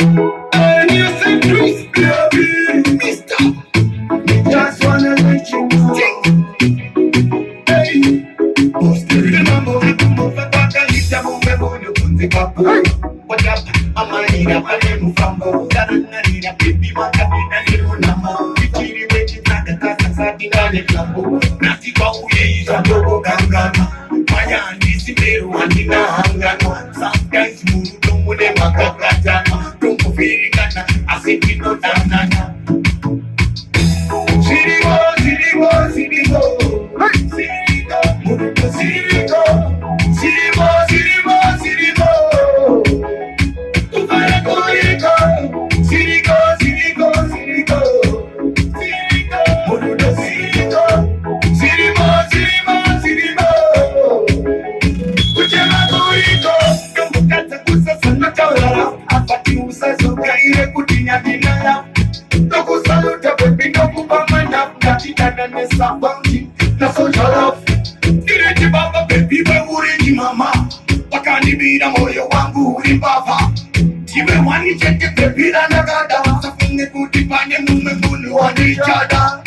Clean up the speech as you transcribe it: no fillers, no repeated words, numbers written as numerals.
And you say, Chris, baby, mister, just wanna let you know. Hey, remember, mufaka lita mumebo kunzi kapo. What up, amanira pale mufambo. Daranira baby makabina liru namo. Kichiri wechi taka kasa sati ngane flambo. Nasi kwa uye isa dogo gangana. Maya andisi meru andina hangana. Sometimes muru tumune makakatana. Tumufirikana asikino tanana. Sirigo, sirigo, sirigo. Sirigo, muruto sirigo. Sirigo, sirigo, sirigo. Tufara koriko. Sirigo, sirigo, sirigo. Sirigo, muruto sirigo. Sirigo, sirigo, sirigo. Kuchema koriko. Kambukata kusasana kawara. Apati usasoka ire kutinya dinala. Toku saluta baby noku pamana. Nachitana nesa bangi. Na social love. Direti baba baby we uriji mama. Wakanibira moyo wangu ulimbava. Tiwe wani cheke baby na nagada. Safunge kutipanye mume munu wanichada.